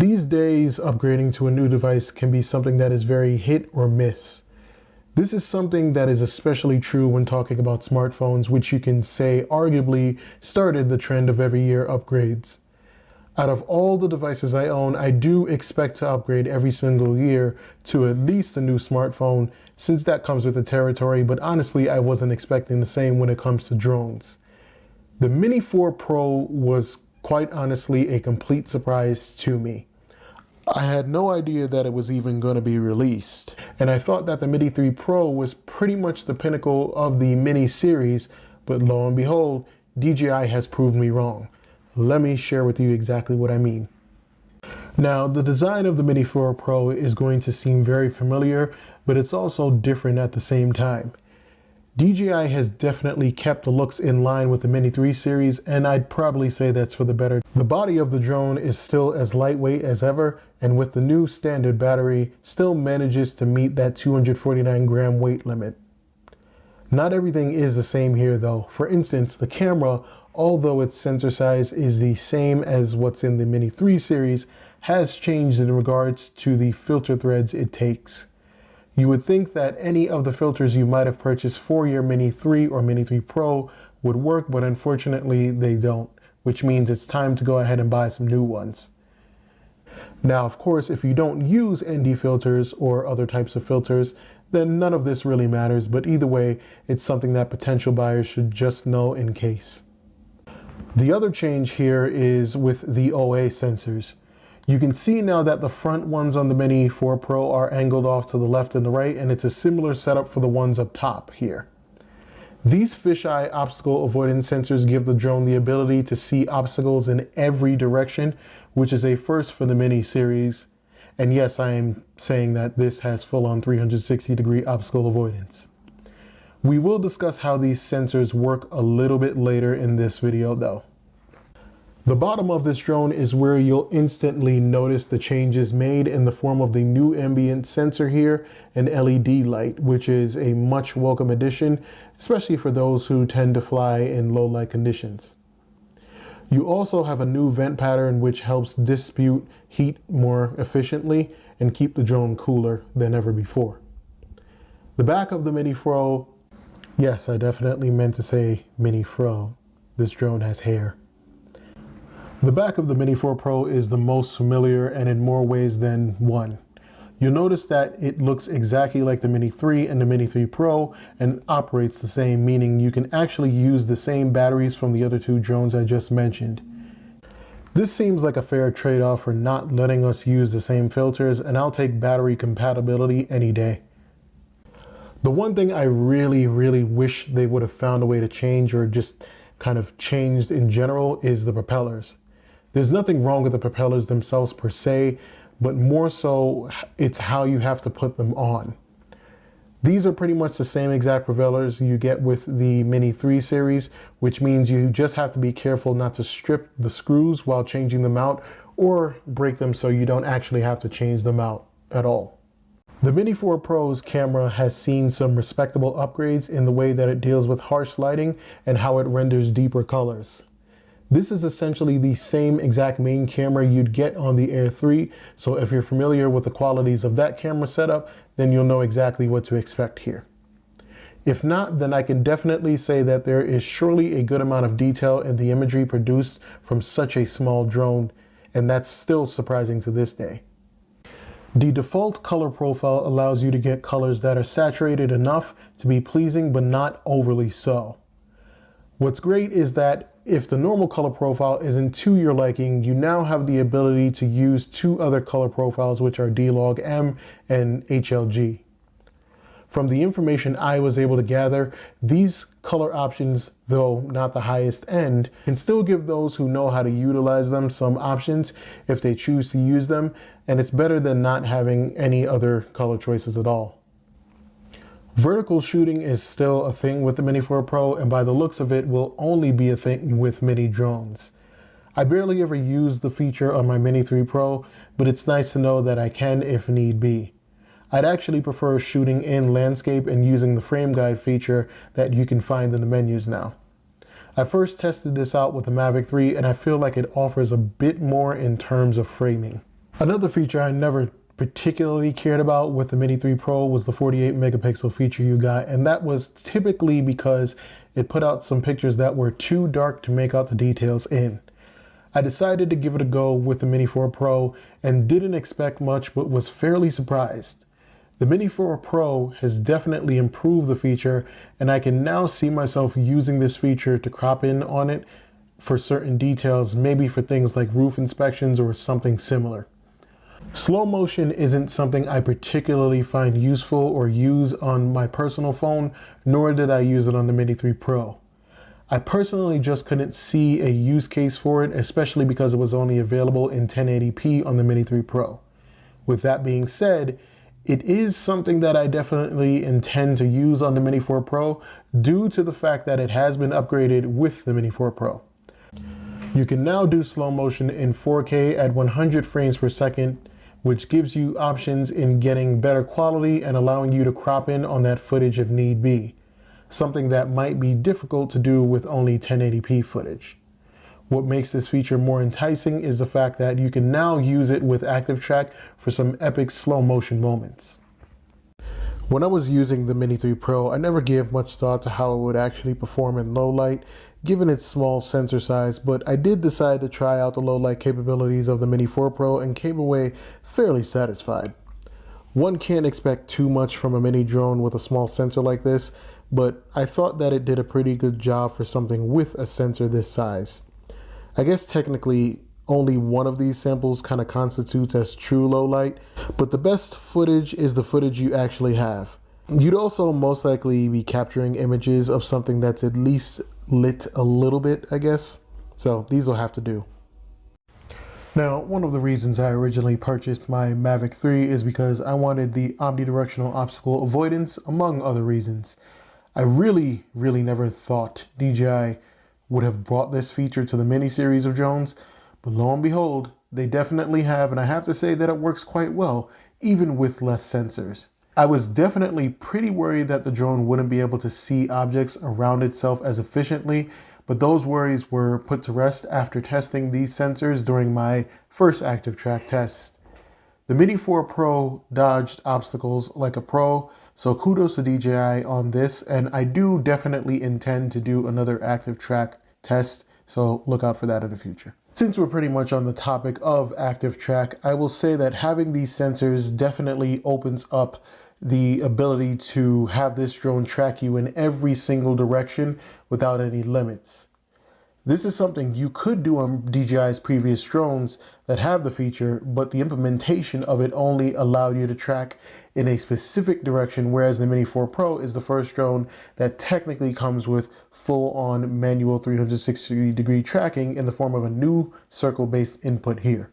These days, upgrading to a new device can be something that is very hit or miss. This is something that is especially true when talking about smartphones, which you can say arguably started the trend of every year upgrades. Out of all the devices I own, I do expect to upgrade every single year to at least a new smartphone, since that comes with the territory, but honestly, I wasn't expecting the same when it comes to drones. The Mini 4 Pro was quite honestly a complete surprise to me. I had no idea that it was even going to be released, and I thought that the Mini 3 Pro was pretty much the pinnacle of the Mini series, but lo and behold, DJI has proved me wrong. Let me share with you exactly what I mean. Now, the design of the Mini 4 Pro is going to seem very familiar, but it's also different at the same time. DJI has definitely kept the looks in line with the Mini 3 series, and I'd probably say that's for the better. The body of the drone is still as lightweight as ever, and with the new standard battery, still manages to meet that 249 gram weight limit. Not everything is the same here though. For instance, the camera, although its sensor size is the same as what's in the Mini 3 series, has changed in regards to the filter threads it takes. You would think that any of the filters you might have purchased for your Mini 3 or Mini 3 Pro would work, but unfortunately they don't, which means it's time to go ahead and buy some new ones. Now, of course, if you don't use ND filters or other types of filters, then none of this really matters, but either way, it's something that potential buyers should just know in case. The other change here is with the OA sensors. You can see now that the front ones on the Mini 4 Pro are angled off to the left and the right, and it's a similar setup for the ones up top here. These fisheye obstacle avoidance sensors give the drone the ability to see obstacles in every direction, which is a first for the Mini series. And yes, I am saying that this has full-on 360-degree obstacle avoidance. We will discuss how these sensors work a little bit later in this video though. The bottom of this drone is where you'll instantly notice the changes made in the form of the new ambient sensor here and LED light, which is a much welcome addition, especially for those who tend to fly in low light conditions. You also have a new vent pattern which helps distribute heat more efficiently and keep the drone cooler than ever before. The back of the Mini Pro, yes, I definitely meant to say Mini Pro. This drone has hair. The back of the Mini 4 Pro is the most familiar and in more ways than one. You'll notice that it looks exactly like the Mini 3 and the Mini 3 Pro and operates the same, meaning you can actually use the same batteries from the other two drones I just mentioned. This seems like a fair trade-off for not letting us use the same filters, and I'll take battery compatibility any day. The one thing I really wish they would have found a way to change, or just kind of changed in general, is the propellers. There's nothing wrong with the propellers themselves per se, but more so it's how you have to put them on. These are pretty much the same exact propellers you get with the Mini 3 series, which means you just have to be careful not to strip the screws while changing them out or break them so you don't actually have to change them out at all. The Mini 4 Pro's camera has seen some respectable upgrades in the way that it deals with harsh lighting and how it renders deeper colors. This is essentially the same exact main camera you'd get on the Air 3, so if you're familiar with the qualities of that camera setup, then you'll know exactly what to expect here. If not, then I can definitely say that there is surely a good amount of detail in the imagery produced from such a small drone, and that's still surprising to this day. The default color profile allows you to get colors that are saturated enough to be pleasing but not overly so. What's great is that if the normal color profile isn't to your liking, you now have the ability to use two other color profiles, which are D-Log-M and HLG. From the information I was able to gather, these color options, though not the highest end, can still give those who know how to utilize them some options if they choose to use them, and it's better than not having any other color choices at all. Vertical shooting is still a thing with the Mini 4 Pro, and by the looks of it will only be a thing with mini drones. I barely ever use the feature on my Mini 3 Pro, but it's nice to know that I can if need be. I'd actually prefer shooting in landscape and using the frame guide feature that you can find in the menus now. I first tested this out with the Mavic 3 and I feel like it offers a bit more in terms of framing. Another feature I never particularly cared about with the Mini 3 Pro was the 48 megapixel feature you got, and that was typically because it put out some pictures that were too dark to make out the details in. I decided to give it a go with the Mini 4 Pro and didn't expect much, but was fairly surprised. The Mini 4 Pro has definitely improved the feature, and I can now see myself using this feature to crop in on it for certain details, maybe for things like roof inspections or something similar. Slow motion isn't something I particularly find useful or use on my personal phone, nor did I use it on the Mini 3 Pro. I personally just couldn't see a use case for it, especially because it was only available in 1080p on the Mini 3 Pro. With that being said, it is something that I definitely intend to use on the Mini 4 Pro due to the fact that it has been upgraded with the Mini 4 Pro. You can now do slow motion in 4K at 100 frames per second, which gives you options in getting better quality and allowing you to crop in on that footage if need be, something that might be difficult to do with only 1080p footage. What makes this feature more enticing is the fact that you can now use it with ACTIVETRACK for some epic slow motion moments. When I was using the Mini 3 Pro, I never gave much thought to how it would actually perform in low light, given its small sensor size, but I did decide to try out the low light capabilities of the Mini 4 Pro and came away fairly satisfied. One can't expect too much from a mini drone with a small sensor like this, but I thought that it did a pretty good job for something with a sensor this size. I guess technically only one of these samples kind of constitutes as true low light, but the best footage is the footage you actually have. You'd also most likely be capturing images of something that's at least lit a little bit, I guess. So these will have to do. Now, one of the reasons I originally purchased my Mavic 3 is because I wanted the omnidirectional obstacle avoidance, among other reasons. I really never thought DJI would have brought this feature to the Mini series of drones, but lo and behold, they definitely have, and I have to say that it works quite well, even with less sensors. I was definitely pretty worried that the drone wouldn't be able to see objects around itself as efficiently, but those worries were put to rest after testing these sensors during my first ACTIVETRACK test. The Mini 4 Pro dodged obstacles like a pro, so kudos to DJI on this, and I do definitely intend to do another ACTIVETRACK test, so look out for that in the future. Since we're pretty much on the topic of ACTIVETRACK, I will say that having these sensors definitely opens up the ability to have this drone track you in every single direction without any limits. This is something you could do on DJI's previous drones that have the feature, but the implementation of it only allowed you to track in a specific direction, whereas the Mini 4 Pro is the first drone that technically comes with full-on manual 360-degree tracking in the form of a new circle-based input here.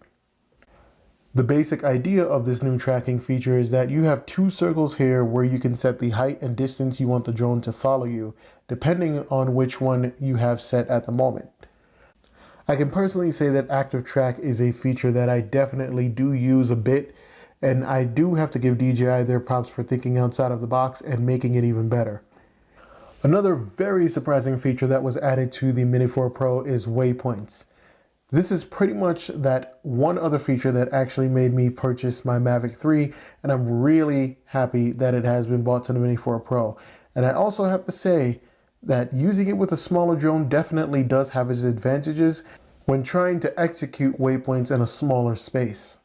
The basic idea of this new tracking feature is that you have two circles here where you can set the height and distance you want the drone to follow you, depending on which one you have set at the moment. I can personally say that ACTIVETRACK is a feature that I definitely do use a bit, and I do have to give DJI their props for thinking outside of the box and making it even better. Another very surprising feature that was added to the Mini 4 Pro is waypoints. This is pretty much that one other feature that actually made me purchase my Mavic 3, and I'm really happy that it has been brought to the Mini 4 Pro. And I also have to say that using it with a smaller drone definitely does have its advantages when trying to execute waypoints in a smaller space.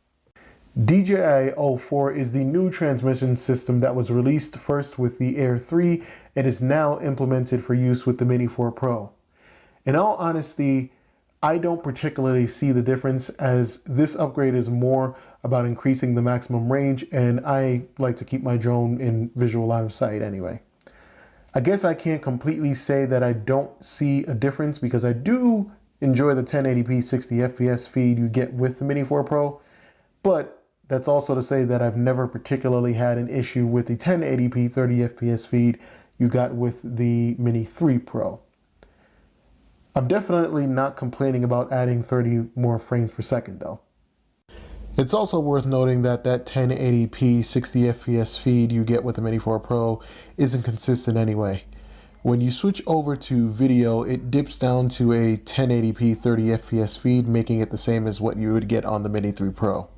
DJI 04 is the new transmission system that was released first with the Air 3 and is now implemented for use with the Mini 4 Pro. In all honesty, I don't particularly see the difference, as this upgrade is more about increasing the maximum range, and I like to keep my drone in visual line of sight anyway. I guess I can't completely say that I don't see a difference, because I do enjoy the 1080p 60 FPS feed you get with the Mini 4 Pro, but that's also to say that I've never particularly had an issue with the 1080p 30 FPS feed you got with the Mini 3 Pro. I'm definitely not complaining about adding 30 more frames per second though. It's also worth noting that that 1080p 60 FPS feed you get with the Mini 4 Pro isn't consistent anyway. When you switch over to video, it dips down to a 1080p 30 FPS feed, making it the same as what you would get on the Mini 3 Pro.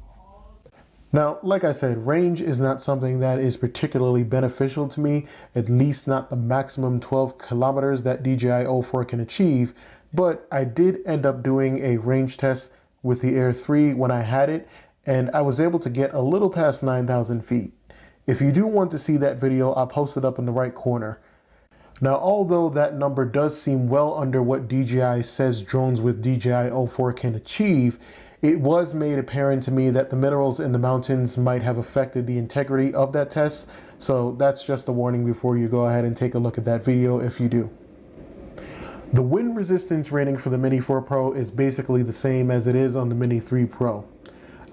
Now, like I said, range is not something that is particularly beneficial to me, at least not the maximum 12 kilometers that DJI O4 can achieve, but I did end up doing a range test with the Air 3 when I had it, and I was able to get a little past 9,000 feet. If you do want to see that video, I'll post it up in the right corner. Now, although that number does seem well under what DJI says drones with DJI O4 can achieve, it was made apparent to me that the minerals in the mountains might have affected the integrity of that test, so that's just a warning before you go ahead and take a look at that video if you do. The wind resistance rating for the Mini 4 Pro is basically the same as it is on the Mini 3 Pro.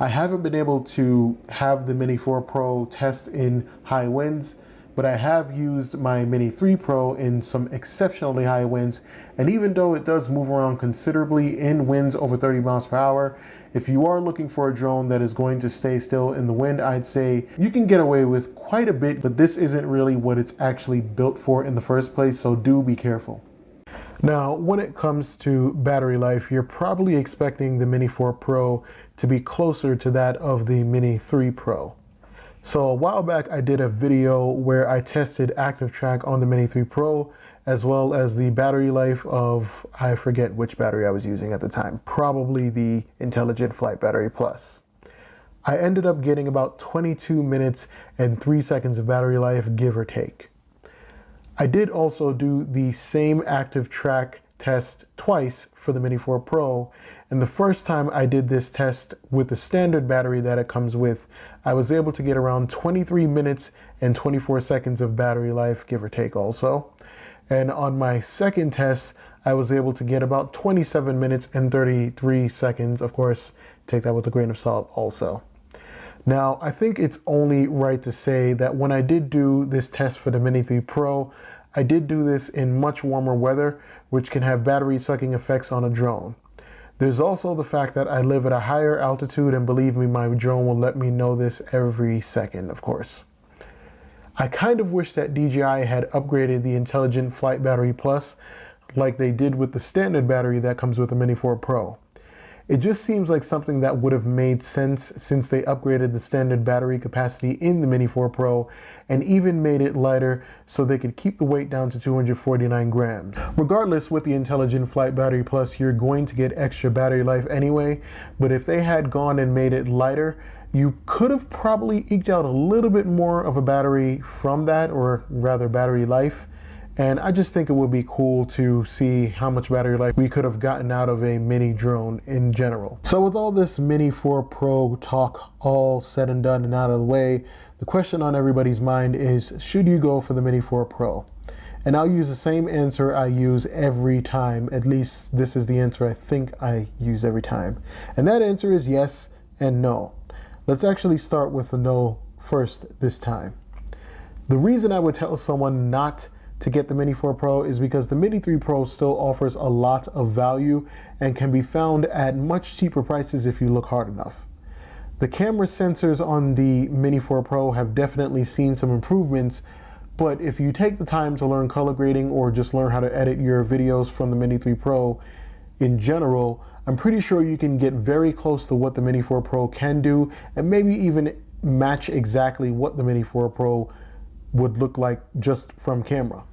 I haven't been able to have the Mini 4 Pro test in high winds, but I have used my Mini 3 Pro in some exceptionally high winds, and even though it does move around considerably in winds over 30 miles per hour, if you are looking for a drone that is going to stay still in the wind, I'd say you can get away with quite a bit, but this isn't really what it's actually built for in the first place, so do be careful. Now, when it comes to battery life, you're probably expecting the Mini 4 Pro to be closer to that of the Mini 3 Pro. So a while back, I did a video where I tested ACTIVETRACK on the Mini 3 Pro, as well as the battery life of, I forget which battery I was using at the time, probably the Intelligent Flight Battery Plus. I ended up getting about 22 minutes and 3 seconds of battery life, give or take. I did also do the same ACTIVETRACK test twice for the Mini 4 Pro, and the first time I did this test with the standard battery that it comes with, I was able to get around 23 minutes and 24 seconds of battery life, give or take also. And on my second test, I was able to get about 27 minutes and 33 seconds. Of course, take that with a grain of salt also. Now, I think it's only right to say that when I did do this test for the Mini 3 Pro, I did do this in much warmer weather, which can have battery sucking effects on a drone. There's also the fact that I live at a higher altitude, and believe me, my drone will let me know this every second, of course. I kind of wish that DJI had upgraded the Intelligent Flight Battery Plus like they did with the standard battery that comes with the Mini 4 Pro. It just seems like something that would have made sense since they upgraded the standard battery capacity in the Mini 4 Pro and even made it lighter so they could keep the weight down to 249 grams. Regardless, with the Intelligent Flight Battery Plus, you're going to get extra battery life anyway, but if they had gone and made it lighter, you could have probably eked out a little bit more of a battery from that, or rather battery life. And I just think it would be cool to see how much battery life we could have gotten out of a mini drone in general. So with all this Mini 4 Pro talk all said and done and out of the way, the question on everybody's mind is, should you go for the Mini 4 Pro? And I'll use the same answer I use every time. At least this is the answer I think I use every time. And that answer is yes and no. Let's actually start with the no first this time. The reason I would tell someone not to get the Mini 4 Pro is because the Mini 3 Pro still offers a lot of value and can be found at much cheaper prices if you look hard enough. The camera sensors on the Mini 4 Pro have definitely seen some improvements, but if you take the time to learn color grading or just learn how to edit your videos from the Mini 3 Pro in general, I'm pretty sure you can get very close to what the Mini 4 Pro can do, and maybe even match exactly what the Mini 4 Pro would look like just from camera.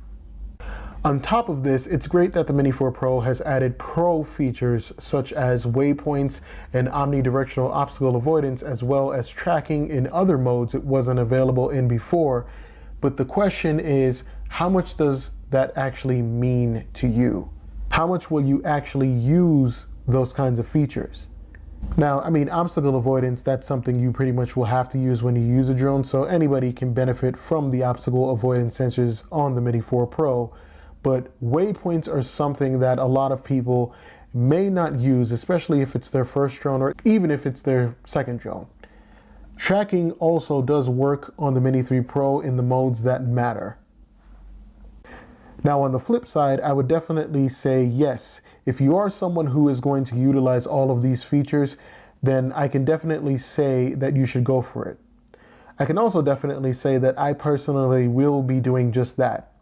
On top of this, it's great that the Mini 4 Pro has added pro features such as waypoints and omnidirectional obstacle avoidance, as well as tracking in other modes it wasn't available in before. But the question is, how much does that actually mean to you? How much will you actually use those kinds of features? Now, I mean, obstacle avoidance, that's something you pretty much will have to use when you use a drone, so anybody can benefit from the obstacle avoidance sensors on the Mini 4 Pro. But waypoints are something that a lot of people may not use, especially if it's their first drone or even if it's their second drone. Tracking also does work on the Mini 3 Pro in the modes that matter. Now on the flip side, I would definitely say yes. If you are someone who is going to utilize all of these features, then I can definitely say that you should go for it. I can also definitely say that I personally will be doing just that.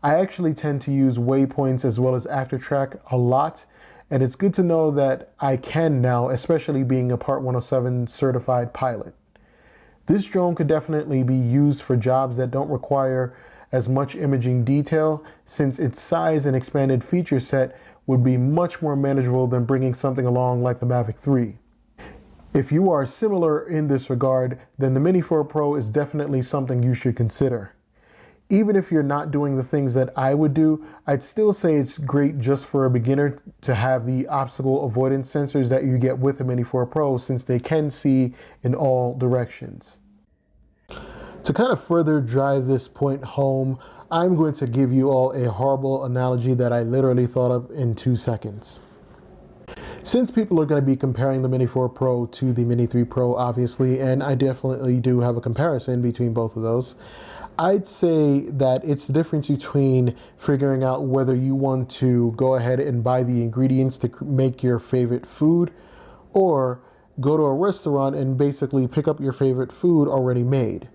I actually tend to use waypoints as well as ACTIVETRACK a lot, and it's good to know that I can now, especially being a Part 107 certified pilot. This drone could definitely be used for jobs that don't require as much imaging detail, since its size and expanded feature set would be much more manageable than bringing something along like the Mavic 3. If you are similar in this regard, then the Mini 4 Pro is definitely something you should consider. Even if you're not doing the things that I would do, I'd still say it's great just for a beginner to have the obstacle avoidance sensors that you get with the Mini 4 Pro, since they can see in all directions. To kind of further drive this point home, I'm going to give you all a horrible analogy that I literally thought of in 2 seconds. Since people are going to be comparing the Mini 4 Pro to the Mini 3 Pro, obviously, and I definitely do have a comparison between both of those, I'd say that it's the difference between figuring out whether you want to go ahead and buy the ingredients to make your favorite food, or go to a restaurant and basically pick up your favorite food already made.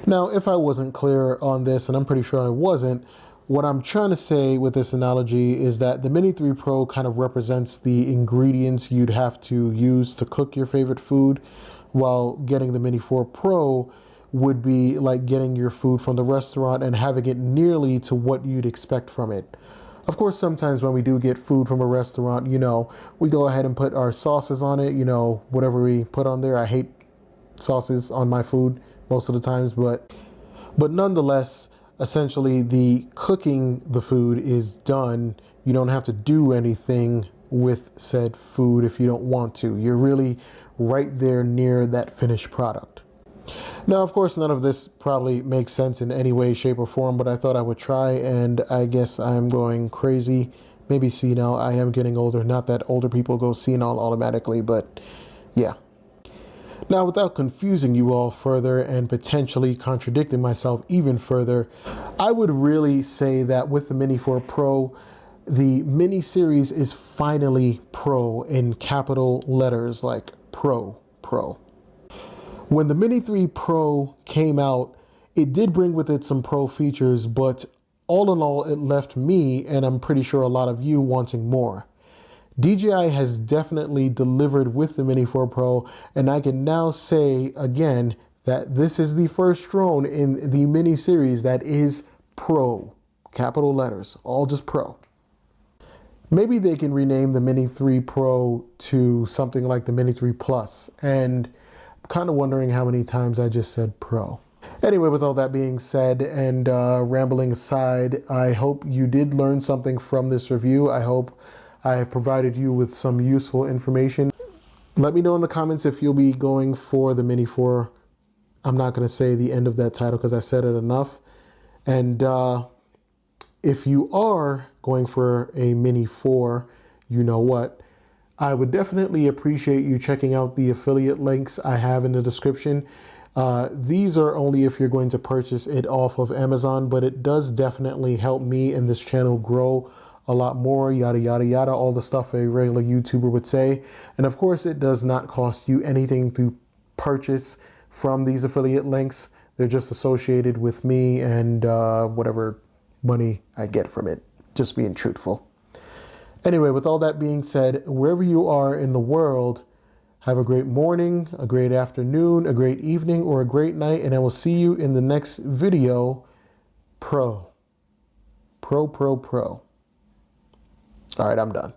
Now, if I wasn't clear on this, and I'm pretty sure I wasn't, what I'm trying to say with this analogy is that the Mini 3 Pro kind of represents the ingredients you'd have to use to cook your favorite food, while getting the Mini 4 Pro would be like getting your food from the restaurant and having it nearly to what you'd expect from it. Of course, sometimes when we do get food from a restaurant, you know, we go ahead and put our sauces on it, you know, whatever we put on there. I hate sauces on my food most of the times, but nonetheless, essentially the cooking the food is done. You don't have to do anything with said food if you don't want to. You're really right there near that finished product. Now, of course, none of this probably makes sense in any way, shape, or form, but I thought I would try, and I guess I'm going crazy. Maybe senile. I am getting older. Not that older people go senile automatically, but yeah. Now, without confusing you all further and potentially contradicting myself even further, I would really say that with the Mini 4 Pro, the Mini series is finally Pro in capital letters, like Pro. When the Mini 3 Pro came out, it did bring with it some Pro features, but all in all, it left me, and I'm pretty sure a lot of you, wanting more. DJI has definitely delivered with the Mini 4 Pro, and I can now say again that this is the first drone in the Mini series that is Pro, capital letters, all just Pro. Maybe they can rename the Mini 3 Pro to something like the Mini 3 Plus, and I'm kind of wondering how many times I just said Pro. Anyway, with all that being said, and rambling aside, I hope you did learn something from this review. I hope I have provided you with some useful information. Let me know in the comments if you'll be going for the Mini 4. I'm not going to say the end of that title because I said it enough. And if you are going for a Mini 4, you know what? I would definitely appreciate you checking out the affiliate links I have in the description. These are only if you're going to purchase it off of Amazon, but it does definitely help me and this channel grow a lot more, yada, yada, yada, all the stuff a regular YouTuber would say. And of course, it does not cost you anything to purchase from these affiliate links. They're just associated with me and whatever money I get from it, just being truthful. Anyway, with all that being said, wherever you are in the world, have a great morning, a great afternoon, a great evening, or a great night, and I will see you in the next video. Pro. All right, I'm done.